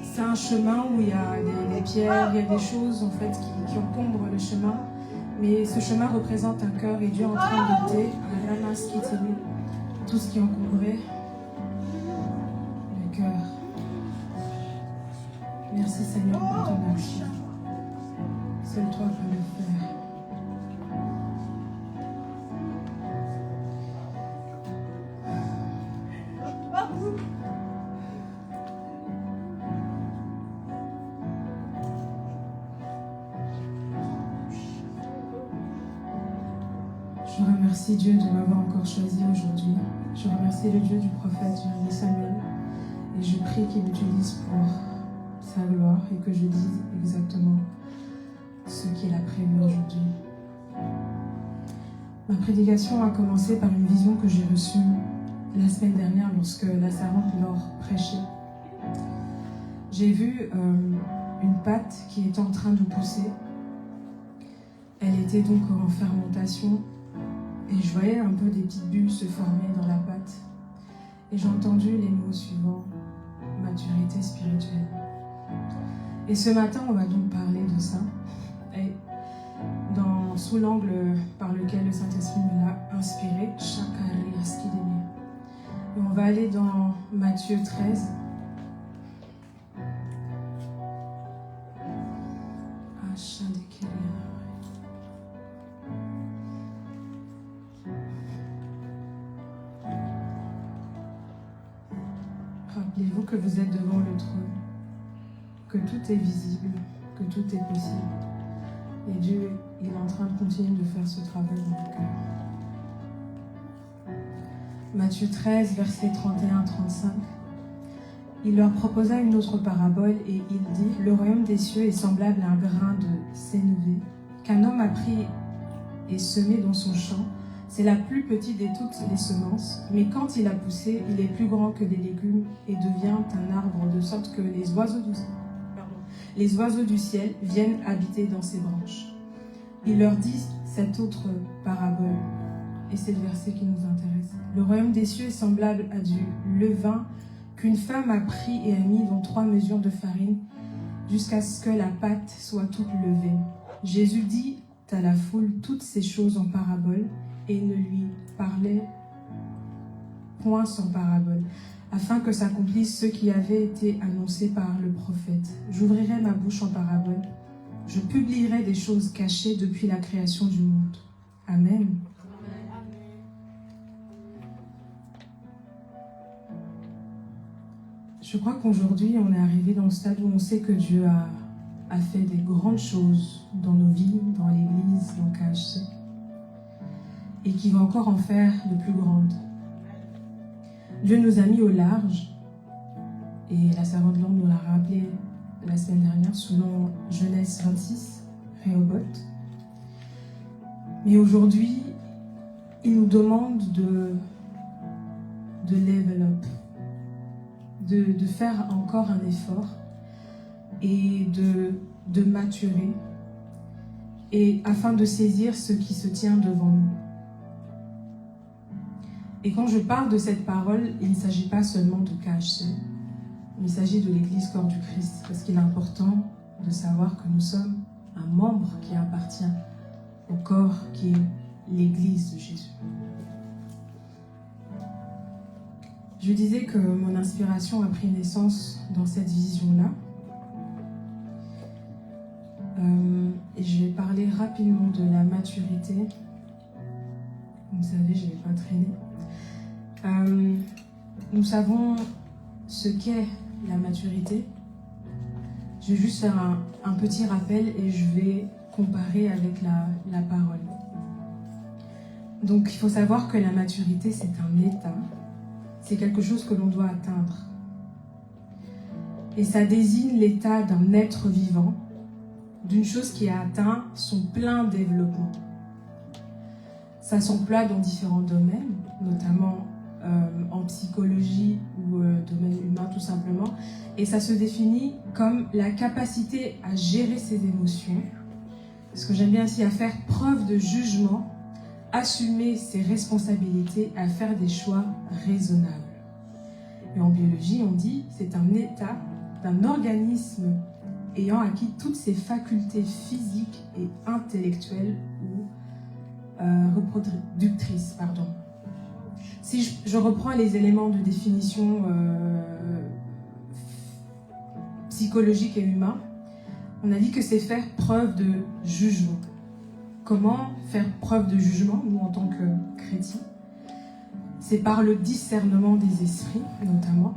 C'est un chemin où il y a des pierres, il y a des choses en fait qui encombrent le chemin. Mais ce chemin représente un cœur et Dieu est en train d'ôter tout ce qui encombrait le cœur. Merci Seigneur pour ton action. Seul toi peux le faire. Je remercie Dieu de m'avoir encore choisi aujourd'hui. Je remercie le Dieu du prophète Jérémie Samuel et je prie qu'il m'utilise pour sa gloire et que je dise exactement ce qu'il a prévu aujourd'hui. Ma prédication a commencé par une vision que j'ai reçue la semaine dernière lorsque la servante Laure prêchait. J'ai vu une patte qui était en train de pousser. Elle était donc en fermentation. Et je voyais un peu des petites bulles se former dans la pâte. Et j'ai entendu les mots suivants, maturité spirituelle. Et ce matin, on va donc parler de ça. Et sous l'angle par lequel le Saint-Esprit me l'a inspiré, et on va aller dans Matthieu 13. Rappelez-vous que vous êtes devant le trône, que tout est visible, que tout est possible. Et Dieu, il est en train de continuer de faire ce travail dans le cœur. Matthieu 13, versets 31-35. Il leur proposa une autre parabole et il dit « Le royaume des cieux est semblable à un grain de sénévé qu'un homme a pris et semé dans son champ. C'est la plus petite de toutes les semences, mais quand il a poussé, il est plus grand que les légumes et devient un arbre de sorte que les oiseaux du ciel viennent habiter dans ses branches. » Il leur dit cette autre parabole, et c'est le verset qui nous intéresse. « Le royaume des cieux est semblable à du levain qu'une femme a pris et a mis dans 3 mesures de farine jusqu'à ce que la pâte soit toute levée. » Jésus dit à la foule toutes ces choses en parabole et ne lui parlait point sans parabole, afin que s'accomplisse ce qui avait été annoncé par le prophète. « J'ouvrirai ma bouche en parabole, je publierai des choses cachées depuis la création du monde. » Amen. Je crois qu'aujourd'hui, on est arrivé dans le stade où on sait que Dieu a fait des grandes choses dans nos vies, dans l'Église, dans KHC, et qui va encore en faire de plus grandes. Dieu nous a mis au large, et la servante Laure nous l'a rappelé la semaine dernière, selon Genèse 26, Rehoboth. Mais aujourd'hui, il nous demande de level up, de faire encore un effort et de maturer, et afin de saisir ce qui se tient devant nous. Et quand je parle de cette parole, il ne s'agit pas seulement de KHC, mais il s'agit de l'Église corps du Christ, parce qu'il est important de savoir que nous sommes un membre qui appartient au corps qui est l'Église de Jésus. Je disais que mon inspiration a pris naissance dans cette vision-là. Et je vais parler rapidement de la maturité. Vous savez, je ne vais pas traîner. Nous savons ce qu'est la maturité. Je vais juste faire un petit rappel et je vais comparer avec la parole. Donc, il faut savoir que la maturité, c'est un état. C'est quelque chose que l'on doit atteindre. Et ça désigne l'état d'un être vivant, d'une chose qui a atteint son plein développement. Ça s'emploie dans différents domaines, notamment en psychologie ou domaine humain tout simplement. Et ça se définit comme la capacité à gérer ses émotions, ce que j'aime bien ici, à faire preuve de jugement, assumer ses responsabilités, à faire des choix raisonnables. Et en biologie, on dit c'est un état d'un organisme ayant acquis toutes ses facultés physiques et intellectuelles ou reproductrices. Si je reprends les éléments de définition psychologique et humain, on a dit que c'est faire preuve de jugement. Comment faire preuve de jugement, nous en tant que chrétiens? C'est par le discernement des esprits, notamment,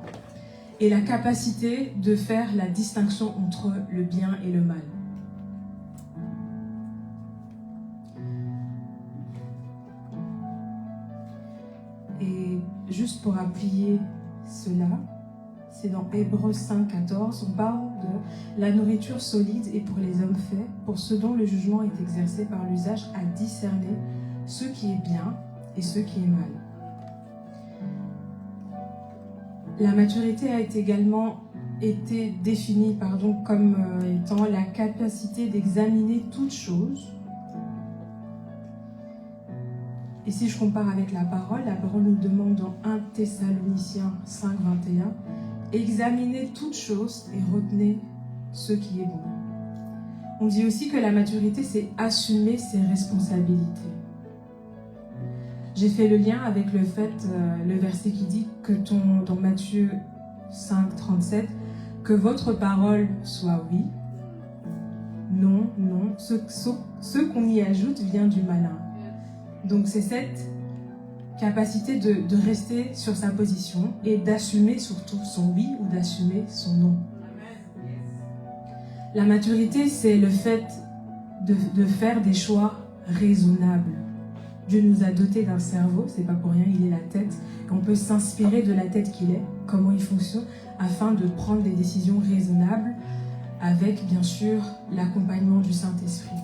et la capacité de faire la distinction entre le bien et le mal. Et juste pour appuyer cela, c'est dans Hébreux 5,14, on parle de la nourriture solide et pour les hommes faits, pour ceux dont le jugement est exercé par l'usage à discerner ce qui est bien et ce qui est mal. La maturité a également été définie comme étant la capacité d'examiner toute chose. Et si je compare avec la parole nous demande dans 1 Thessaloniciens 5,21, examinez toute chose et retenez ce qui est bon. On dit aussi que la maturité, c'est assumer ses responsabilités. J'ai fait le lien avec le verset qui dit que dans Matthieu 5,37, que votre parole soit oui, non, non. Ce qu'on y ajoute vient du malin. Donc c'est cette capacité de rester sur sa position et d'assumer surtout son oui ou d'assumer son non. La maturité, c'est le fait de faire des choix raisonnables. Dieu nous a dotés d'un cerveau, c'est pas pour rien, il est la tête. Et on peut s'inspirer de la tête qu'il est, comment il fonctionne, afin de prendre des décisions raisonnables avec, bien sûr, l'accompagnement du Saint-Esprit.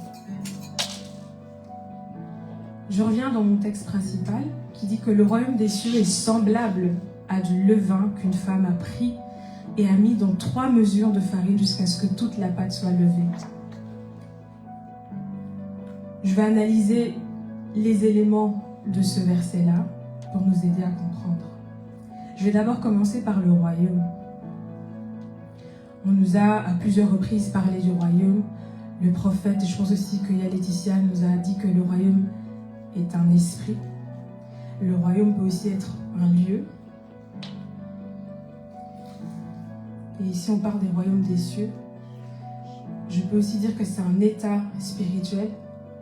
Je reviens dans mon texte principal qui dit que le royaume des cieux est semblable à du levain qu'une femme a pris et a mis dans 3 mesures de farine jusqu'à ce que toute la pâte soit levée. Je vais analyser les éléments de ce verset-là pour nous aider à comprendre. Je vais d'abord commencer par le royaume. On nous a à plusieurs reprises parlé du royaume. Le prophète, et je pense aussi que Laetitia nous a dit que le royaume est un esprit. Le royaume peut aussi être un lieu. Et ici, on parle des royaumes des cieux. Je peux aussi dire que c'est un état spirituel,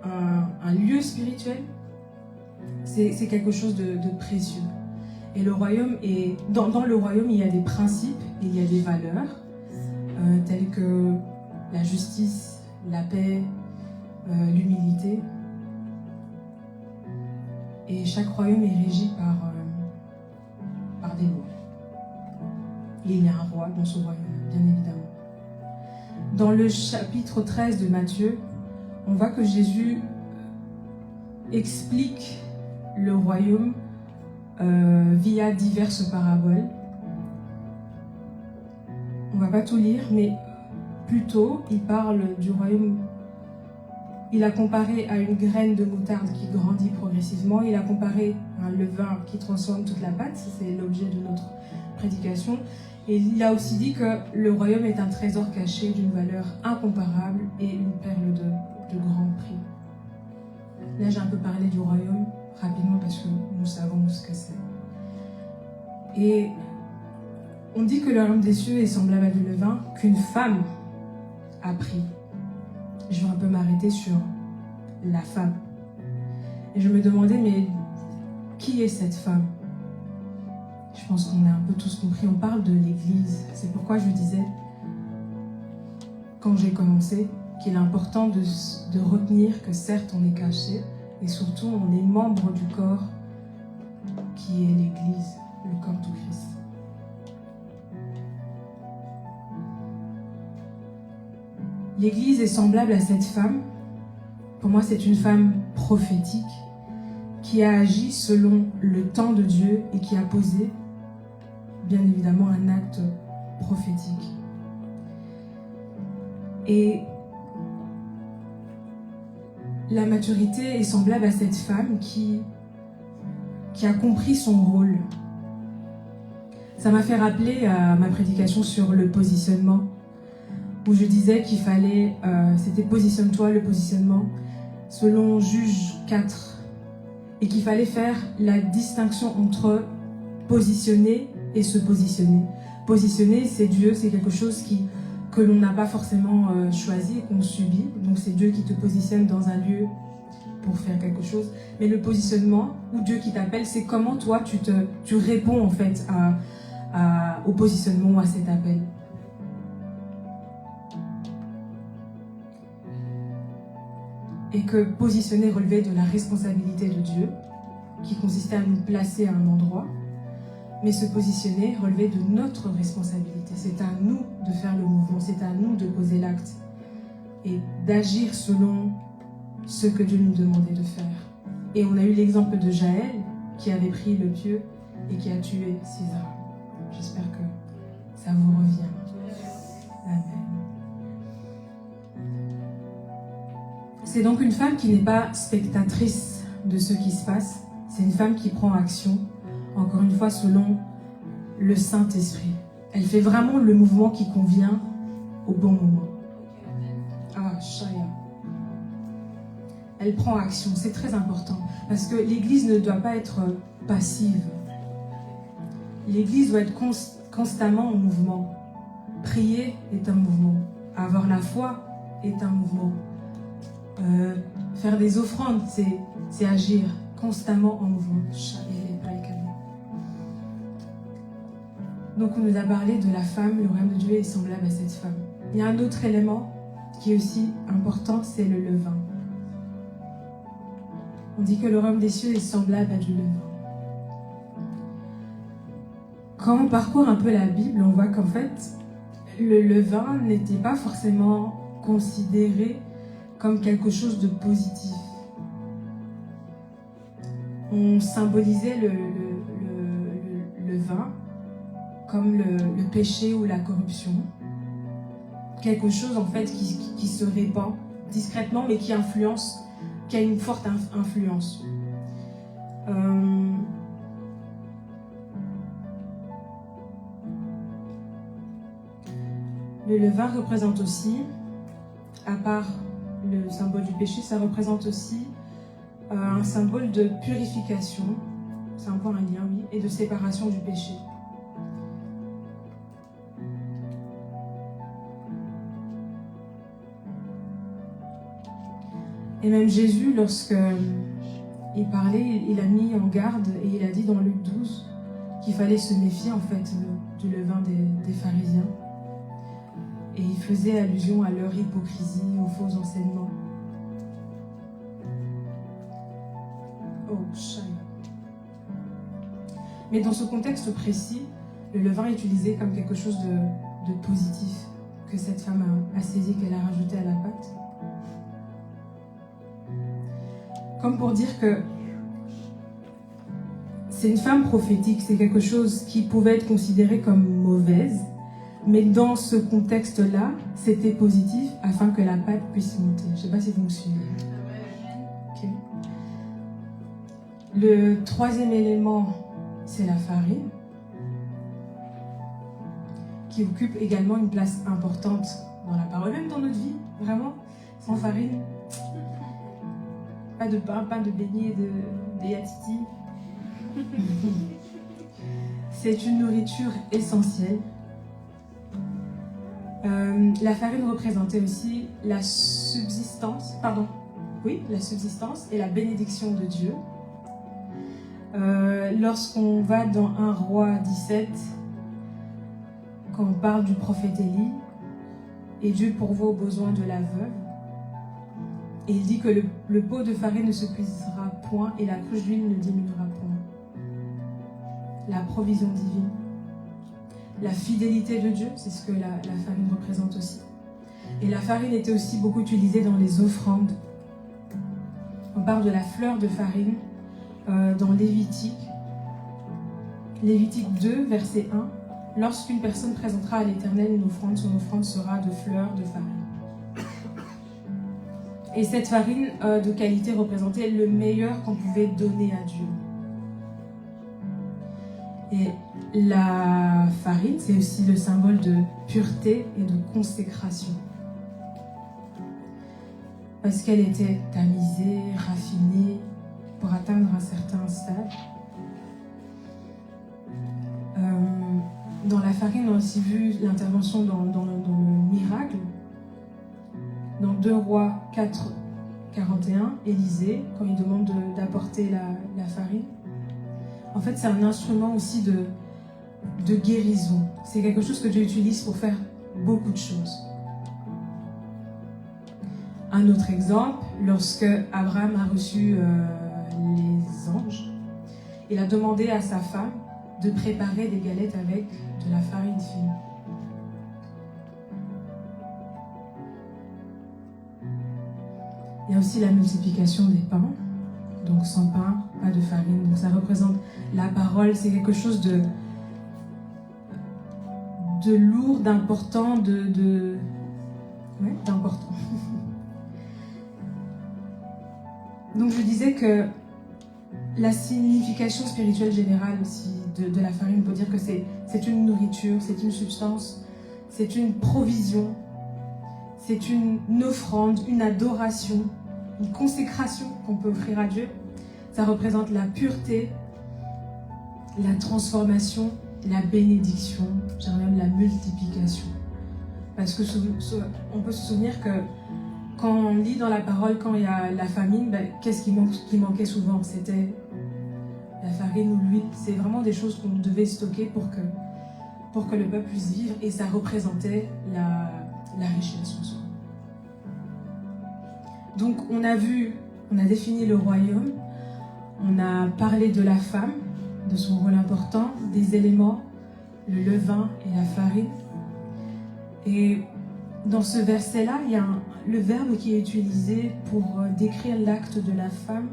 un lieu spirituel. C'est quelque chose de précieux. Et le royaume dans le royaume, il y a des principes, il y a des valeurs, telles que la justice, la paix, l'humilité. Et chaque royaume est régi par des lois. Et il y a un roi dans ce royaume, bien évidemment. Dans le chapitre 13 de Matthieu, on voit que Jésus explique le royaume via diverses paraboles. On ne va pas tout lire, mais plutôt, il parle du royaume. Il a comparé à une graine de moutarde qui grandit progressivement. Il a comparé à un levain qui transforme toute la pâte. C'est l'objet de notre prédication. Et il a aussi dit que le royaume est un trésor caché d'une valeur incomparable et une perle de grand prix. Là, j'ai un peu parlé du royaume rapidement parce que nous savons ce que c'est. Et on dit que le royaume des cieux est semblable à du levain qu'une femme a pris. Je vais un peu m'arrêter sur la femme. Et je me demandais, mais qui est cette femme? Je pense qu'on a un peu tous compris, on parle de l'Église. C'est pourquoi je disais, quand j'ai commencé, qu'il est important de retenir que certes on est caché, et surtout on est membre du corps qui est l'Église, le corps du Christ. L'Église est semblable à cette femme. Pour moi, c'est une femme prophétique qui a agi selon le temps de Dieu et qui a posé, bien évidemment, un acte prophétique. Et la maturité est semblable à cette femme qui a compris son rôle. Ça m'a fait rappeler à ma prédication sur le positionnement, où je disais qu'il fallait, c'était positionne-toi, le positionnement, selon Juge 4, et qu'il fallait faire la distinction entre positionner et se positionner. Positionner, c'est Dieu, c'est quelque chose que l'on n'a pas forcément choisi, qu'on subit. Donc c'est Dieu qui te positionne dans un lieu pour faire quelque chose. Mais le positionnement, ou Dieu qui t'appelle, c'est comment toi tu réponds en fait au positionnement ou à cet appel. Et que positionner relevait de la responsabilité de Dieu, qui consistait à nous placer à un endroit, mais se positionner relevait de notre responsabilité. C'est à nous de faire le mouvement, c'est à nous de poser l'acte et d'agir selon ce que Dieu nous demandait de faire. Et on a eu l'exemple de Jaël qui avait pris le pieu et qui a tué Sisera. J'espère que ça vous revient. Amen. C'est donc une femme qui n'est pas spectatrice de ce qui se passe, c'est une femme qui prend action, encore une fois selon le Saint-Esprit. Elle fait vraiment le mouvement qui convient au bon moment. Ah, Shaya. Elle prend action, c'est très important, parce que l'Église ne doit pas être passive. L'Église doit être constamment en mouvement. Prier est un mouvement. Avoir la foi est un mouvement. Faire des offrandes, c'est agir constamment en mouvement. Donc on nous a parlé de la femme, le royaume de Dieu est semblable à cette femme. Il y a un autre élément qui est aussi important, c'est le levain. On dit que le royaume des cieux est semblable à du levain. Quand on parcourt un peu la Bible, on voit qu'en fait, le levain n'était pas forcément considéré comme quelque chose de positif. On symbolisait le vin comme le péché ou la corruption. Quelque chose en fait qui se répand discrètement mais qui influence, qui a une forte influence. Le levain représente aussi, à part le symbole du péché, ça représente aussi un symbole de purification, c'est un peu un lien, oui, et de séparation du péché. Et même Jésus, lorsque il parlait, il a mis en garde et il a dit dans Luc 12 qu'il fallait se méfier en fait du levain des pharisiens. Et il faisait allusion à leur hypocrisie, aux faux enseignements. Oh, Shai. Mais dans ce contexte précis, le levain est utilisé comme quelque chose de positif que cette femme a saisi, qu'elle a rajouté à la pâte. Comme pour dire que c'est une femme prophétique, c'est quelque chose qui pouvait être considéré comme mauvaise, mais dans ce contexte-là, c'était positif afin que la pâte puisse monter. Je ne sais pas si vous me suivez. Okay. Le troisième élément, c'est la farine, qui occupe également une place importante dans la parole, même dans notre vie, vraiment. Sans farine, pas de pain, pas de beignets, de yatiti. C'est une nourriture essentielle. La farine représentait aussi la subsistance et la bénédiction de Dieu. Lorsqu'on va dans 1 Roi 17, quand on parle du prophète Élie, et Dieu pourvoit aux besoins de la veuve, et il dit que le pot de farine ne se puisera point et la cruche d'huile ne diminuera point. La provision divine, la fidélité de Dieu, c'est ce que la farine représente aussi. Et la farine était aussi beaucoup utilisée dans les offrandes. On parle de la fleur de farine dans Lévitique 2, verset 1. Lorsqu'une personne présentera à l'Éternel une offrande, son offrande sera de fleurs de farine. Et cette farine de qualité représentait le meilleur qu'on pouvait donner à Dieu. Et la farine, c'est aussi le symbole de pureté et de consécration. Parce qu'elle était tamisée, raffinée, pour atteindre un certain stade. Dans la farine, on a aussi vu l'intervention dans le miracle. Dans 2 Rois 4, 41, Élisée, quand il demande d'apporter la farine, en fait, c'est un instrument aussi de guérison. C'est quelque chose que Dieu utilise pour faire beaucoup de choses. Un autre exemple, lorsque Abraham a reçu les anges, il a demandé à sa femme de préparer des galettes avec de la farine fine. Il y a aussi la multiplication des pains, donc sans pain, pas de farine. Donc ça représente la parole, c'est quelque chose de lourd, d'important, d'important. Donc je disais que la signification spirituelle générale aussi de la farine, on peut dire que c'est une nourriture, c'est une substance, c'est une provision, c'est une offrande, une adoration, une consécration qu'on peut offrir à Dieu. Ça représente la pureté, la transformation, la bénédiction, je dirais même la multiplication. Parce que on peut se souvenir que quand on lit dans la parole, quand il y a la famine, qu'est-ce qui manquait souvent? C'était la farine ou l'huile. C'est vraiment des choses qu'on devait stocker pour que le peuple puisse vivre, et ça représentait la richesse en soi. Donc on a défini le royaume, on a parlé de la femme, de son rôle important, des éléments, le levain et la farine. Et dans ce verset-là, il y a le verbe qui est utilisé pour décrire l'acte de la femme.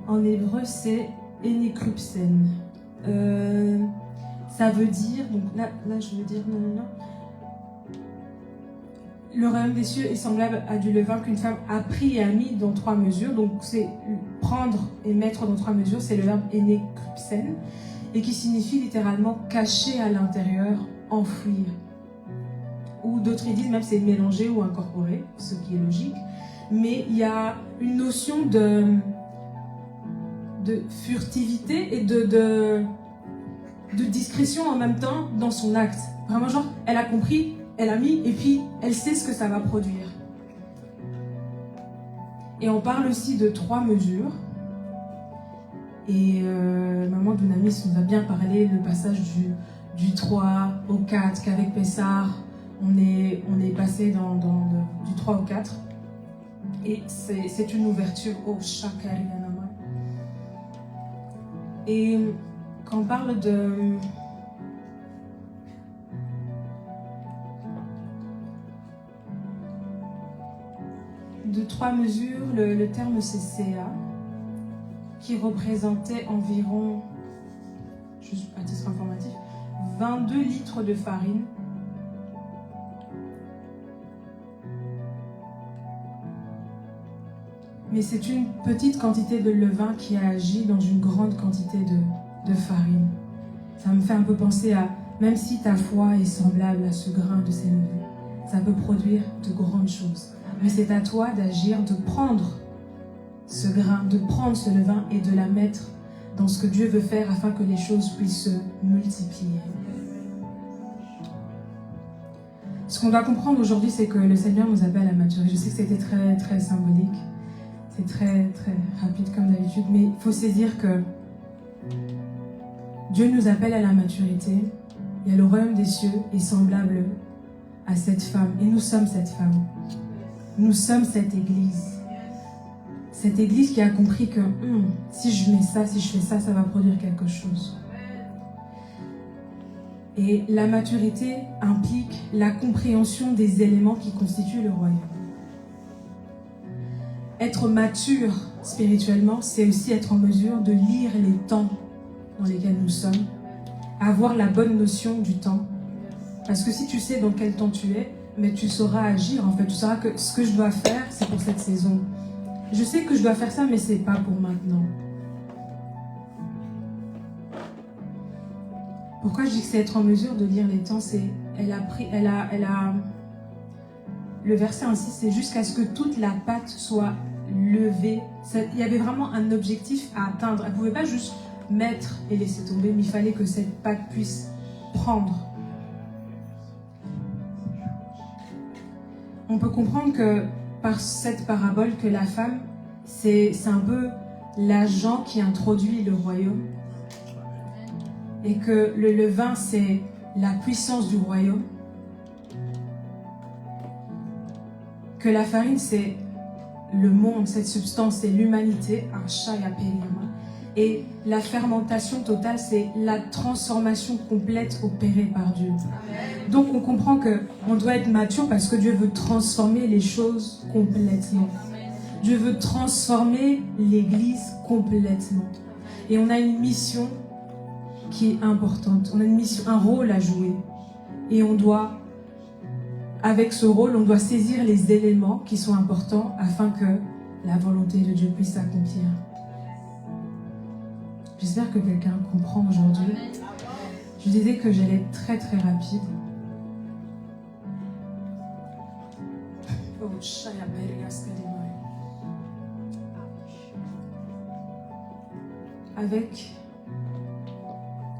En hébreu, c'est enekrupsen. Ça veut dire, donc là je veux dire non. Le royaume des cieux est semblable à du levain qu'une femme a pris et a mis dans 3 mesures. Donc c'est prendre et mettre dans 3 mesures, c'est le verbe enekrupsen, et qui signifie littéralement cacher à l'intérieur, enfouir. Ou d'autres ils disent même c'est mélanger ou incorporer, ce qui est logique. Mais il y a une notion de furtivité et de discrétion en même temps dans son acte. Vraiment genre, elle a compris, elle a mis, et puis elle sait ce que ça va produire. Et on parle aussi de 3 mesures. Et maman Dounamis nous a bien parlé, le passage du 3 au 4, qu'avec Pessar, on est passé du 3 au 4. Et c'est une ouverture au Shakariyanama. Et quand on parle de 3 mesures, le terme c'est CA, qui représentait environ, juste à titre informatif, 22 litres de farine. Mais c'est une petite quantité de levain qui a agi dans une grande quantité de farine. Ça me fait un peu penser à, même si ta foi est semblable à ce grain de sénévé, ça peut produire de grandes choses. Mais c'est à toi d'agir, de prendre ce grain, de prendre ce levain et de la mettre dans ce que Dieu veut faire afin que les choses puissent se multiplier. Ce qu'on doit comprendre aujourd'hui, c'est que le Seigneur nous appelle à maturer. Je sais que c'était très, très symbolique. C'est très, très rapide comme d'habitude. Mais il faut saisir que Dieu nous appelle à la maturité et le royaume des cieux est semblable à cette femme. Et nous sommes cette femme. Nous sommes cette église. Cette église qui a compris que si je mets ça, si je fais ça, ça va produire quelque chose. Et la maturité implique la compréhension des éléments qui constituent le royaume. Être mature spirituellement, c'est aussi être en mesure de lire les temps dans lesquels nous sommes, avoir la bonne notion du temps. Parce que si tu sais dans quel temps tu es, mais tu sauras agir en fait. Tu sauras que ce que je dois faire, c'est pour cette saison. Je sais que je dois faire ça, mais c'est pas pour maintenant. Pourquoi je dis que c'est être en mesure de lire les temps, c'est le verset ainsi, c'est jusqu'à ce que toute la pâte soit levée. Il y avait vraiment un objectif à atteindre. Elle ne pouvait pas juste mettre et laisser tomber, mais il fallait que cette pâte puisse prendre. On peut comprendre que par cette parabole que la femme, c'est un peu l'agent qui introduit le royaume. Et que le levain, c'est la puissance du royaume. Que la farine, c'est le monde, cette substance, c'est l'humanité. Et la fermentation totale, c'est la transformation complète opérée par Dieu. Donc on comprend qu'on doit être mature parce que Dieu veut transformer les choses complètement. Dieu veut transformer l'Église complètement. Et on a une mission qui est importante. On a une mission, un rôle à jouer. Et on doit, avec ce rôle, on doit saisir les éléments qui sont importants afin que la volonté de Dieu puisse s'accomplir. J'espère que quelqu'un comprend aujourd'hui. Je disais que j'allais être très très rapide.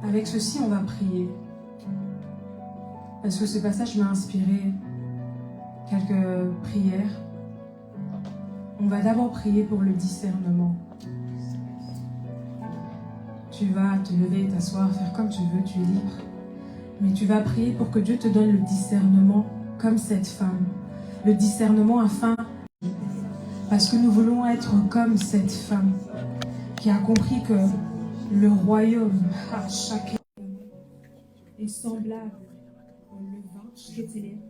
Avec ceci, on va prier. Parce que ce passage m'a inspiré quelques prières. On va d'abord prier pour le discernement. Tu vas te lever, t'asseoir, faire comme tu veux, tu es libre. Mais tu vas prier pour que Dieu te donne le discernement comme cette femme. Le discernement parce que nous voulons être comme cette femme qui a compris que le royaume à chaque est semblable au levain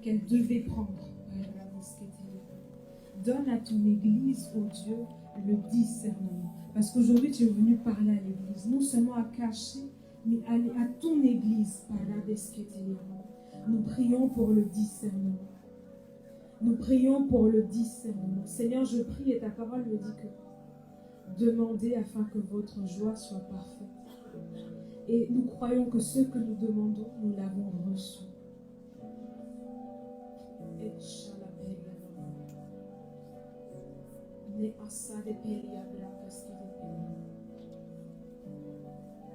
qu'elle devait prendre. Donne à ton église, ô Dieu, le discernement. Parce qu'aujourd'hui, tu es venu parler à l'église, non seulement à cacher, mais à ton église. Nous prions pour le discernement. Nous prions pour le discernement. Seigneur, je prie et ta parole me dit que demandez afin que votre joie soit parfaite. Et nous croyons que ce que nous demandons, nous l'avons reçu.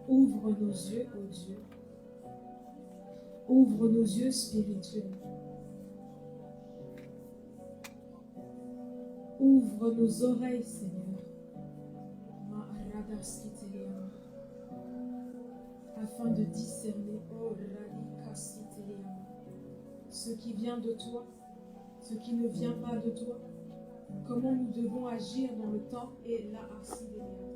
Ouvre nos yeux, ô Dieu. Ouvre nos yeux spirituels. Ouvre nos oreilles, Seigneur. Afin de discerner ce qui vient de toi, ce qui ne vient pas de toi, comment nous devons agir dans le temps et la Merci Seigneur.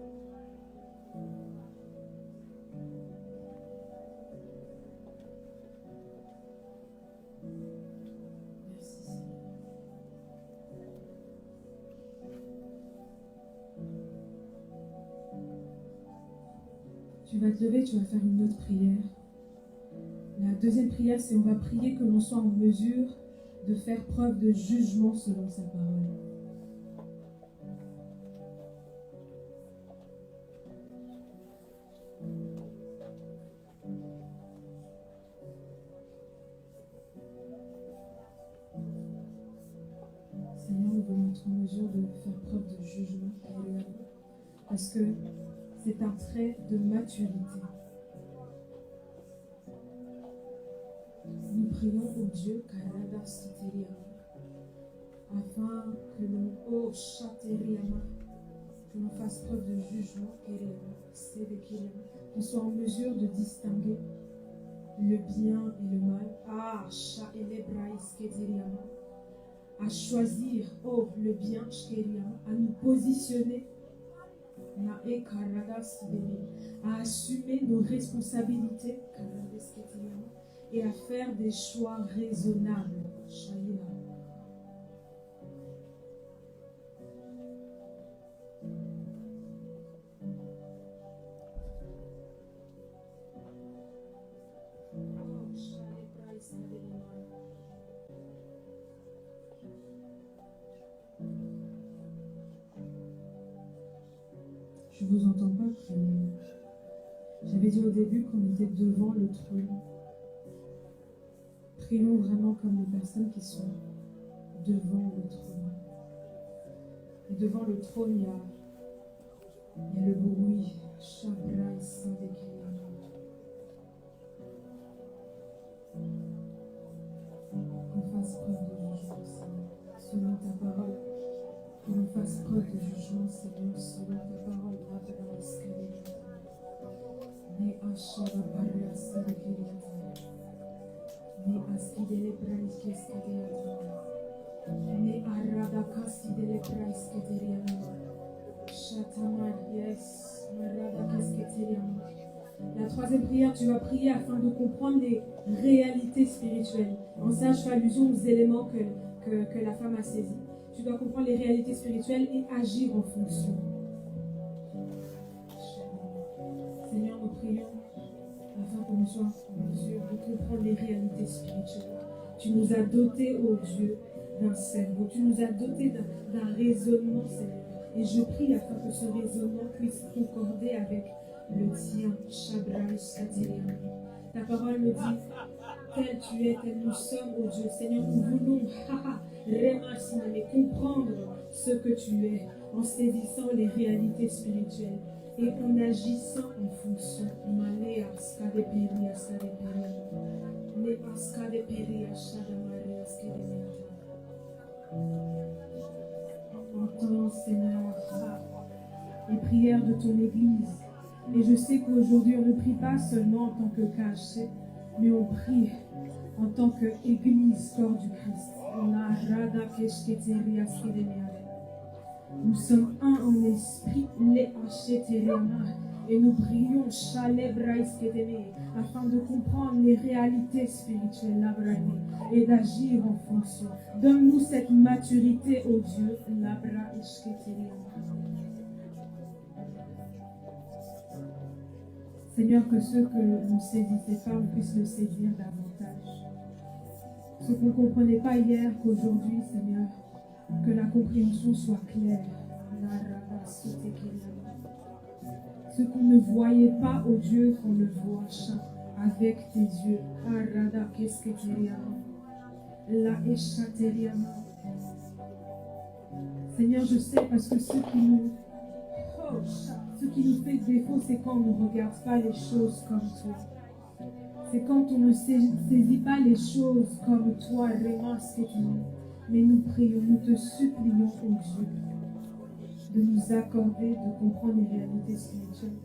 Tu vas te lever, tu vas faire une autre prière. La deuxième prière, c'est on va prier que l'on soit en mesure de faire preuve de jugement selon sa parole. Seigneur, nous voulons être en mesure de faire preuve de jugement. Parce que c'est un trait de maturité. Nous prions au Dieu afin que l'on que l'on fasse preuve de jugement, qu'on soit en mesure de distinguer le bien et le mal. À choisir, oh, le bien, à nous positionner, à assumer nos responsabilités et à faire des choix raisonnables. Je ne vous entends pas prier. J'avais dit au début qu'on était devant le trône. Prions vraiment comme les personnes qui sont devant le trône. Et devant le trône, il y a le bruit. Qu'on fasse preuve de jugement, selon ta parole. Que l'on fasse preuve de jugement, Seigneur, selon ta parole. La troisième prière, tu vas prier afin de comprendre les réalités spirituelles. En ça, je fais allusion aux éléments que la femme a saisis. Tu dois comprendre les réalités spirituelles et agir en fonction. Seigneur, nous prions afin que nous soyons en mesure de comprendre les réalités spirituelles. Tu nous as dotés, ô Dieu, d'un cerveau. Tu nous as dotés d'un raisonnement, Seigneur. Et je prie afin que ce raisonnement puisse concorder avec le tien. Ta parole me dit, tel tu es, tel nous sommes, ô Dieu. Seigneur, nous voulons comprendre ce que tu es en saisissant les réalités spirituelles et en agissant en fonction. Entends, Seigneur, les prières de ton Église. Et je sais qu'aujourd'hui, on ne prie pas seulement en tant que cachet, mais on prie en tant qu'Église, corps du Christ. Nous sommes un en esprit, et nous prions afin de comprendre les réalités spirituelles et d'agir en fonction. Donne-nous cette maturité, ô Dieu. Seigneur, que ceux que nous ne saisissaient pas, on puisse le saisir davantage. Ce qu'on ne comprenait pas hier, qu'aujourd'hui, Seigneur, que la compréhension soit claire. Ce qu'on ne voyait pas, ô Dieu, qu'on le voit avec tes yeux. Seigneur, je sais parce que ce qui nous fait défaut, c'est quand on ne regarde pas les choses comme toi. C'est quand on ne saisit pas les choses comme toi, mais nous prions, nous te supplions, ô Dieu, de nous accorder, de comprendre les réalités spirituelles.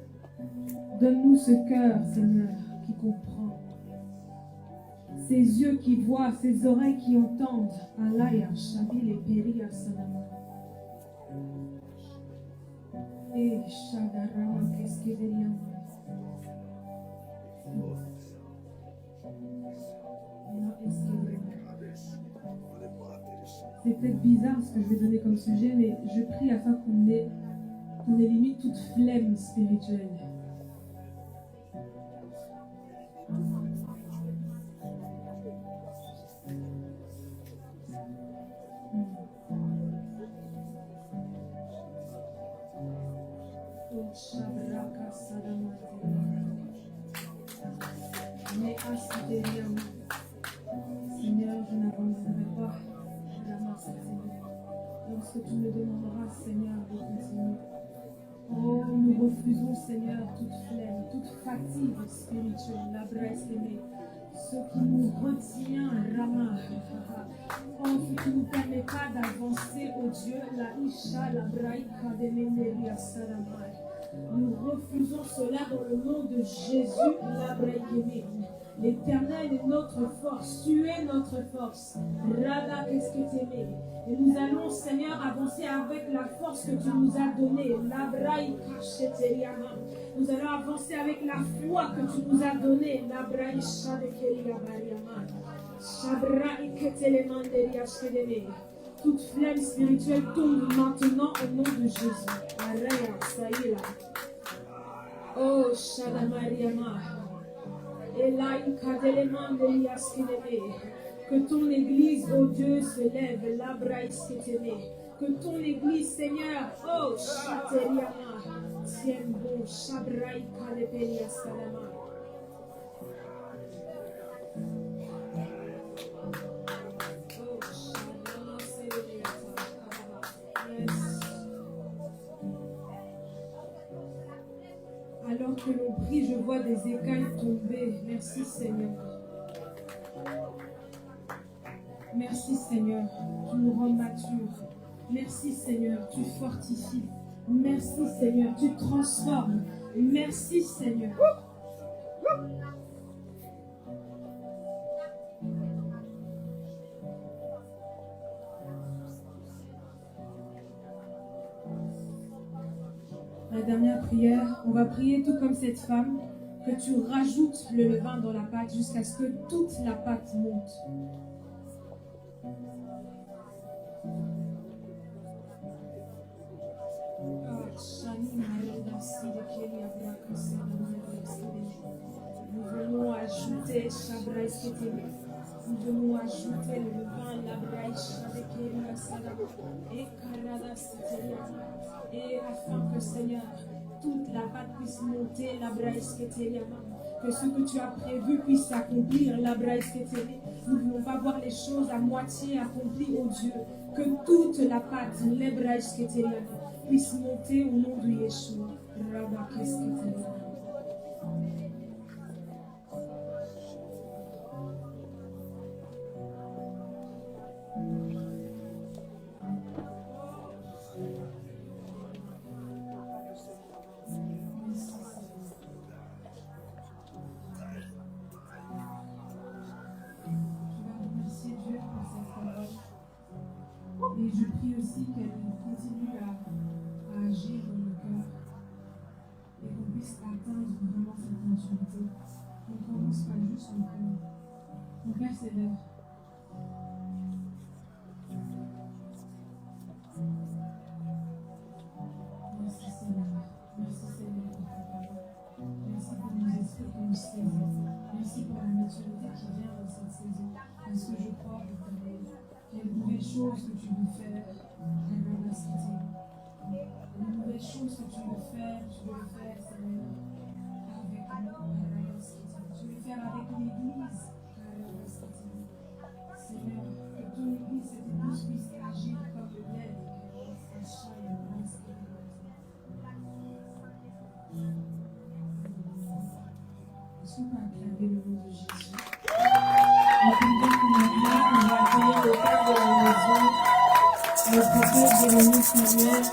Donne-nous ce cœur, Seigneur, qui comprend, ces yeux qui voient, ces oreilles qui entendent. Alaya, Shabil et Peri Asanama. Et Shadarama, qu'est-ce qu'il y a? C'est peut-être bizarre ce que je vais donner comme sujet, mais je prie afin qu'on élimine toute flemme spirituelle. Seigneur, je n'abandonnerai pas lorsque tu me demanderas, Seigneur, de continuer. Oh, nous refusons, Seigneur, toute flemme, toute fatigue spirituelle, Ce qui nous retient, Rama, ce qui ne nous permet pas d'avancer au Dieu, la Isha, la Braïka, de Menderia, Saramai. Nous refusons cela dans le nom de Jésus, la Braïkeme. L'Éternel est notre force, tu es notre force. Rada, qu'est-ce que t'aimais? Et nous allons, Seigneur, avancer avec la force que tu nous as donnée. La Braïka, Sheteriama. Nous allons avancer avec la foi que tu nous as donnée. La Braïcha de Keria Bariama. Shabraïke Telemanderia Shedeme. Toute flamme spirituelle tombe maintenant au nom de Jésus. Araya, ça y est là. Oh, Shadamariama. Que ton église, oh Dieu, se lève, que ton église, Seigneur, oh Chateriama, tienne bon, Chabrai Kalepelia Salama. Alors que l'on prie, je vois des écailles tomber. Merci Seigneur. Merci Seigneur, tu nous rends matures. Merci Seigneur, tu fortifies. Merci Seigneur, tu transformes. Merci Seigneur. La dernière prière, on va prier tout comme cette femme, que tu rajoutes le levain dans la pâte jusqu'à ce que toute la pâte monte. Nous venons ajouter nous venons ajouter le levain, la braïcha de Kéria Sada et Karada Siteria. Et afin que Seigneur, toute la pâte puisse monter, la braïcha Keteria, que ce que tu as prévu puisse s'accomplir, la braïcha Keteria. Nous ne voulons pas voir les choses à moitié accomplies, oh Dieu. Que toute la pâte, la braïcha Keteria, puisse monter au nom de Yeshua. Rabba Keteria. Et je prie aussi qu'elle continue à agir dans nos cœurs et qu'on puisse atteindre vraiment cette maturité. On ne commence pas juste, on persévère. Merci Seigneur. Merci Seigneur pour ta parole. Merci pour nos esprits qui nous saisissent. Merci pour la maturité qui vient dans cette saison. Parce que je crois que il y a de nouvelles choses que tu veux faire de nouvelles choses que tu veux faire, Seigneur, avec nous, tu veux faire avec l'Église, Seigneur, que ton Église, cette Église puisse agir comme le lait, est-ce qu'on peut acclamer le nom de Jésus? On va accueillir le père de la maison, le prophète Jérémie Samuel.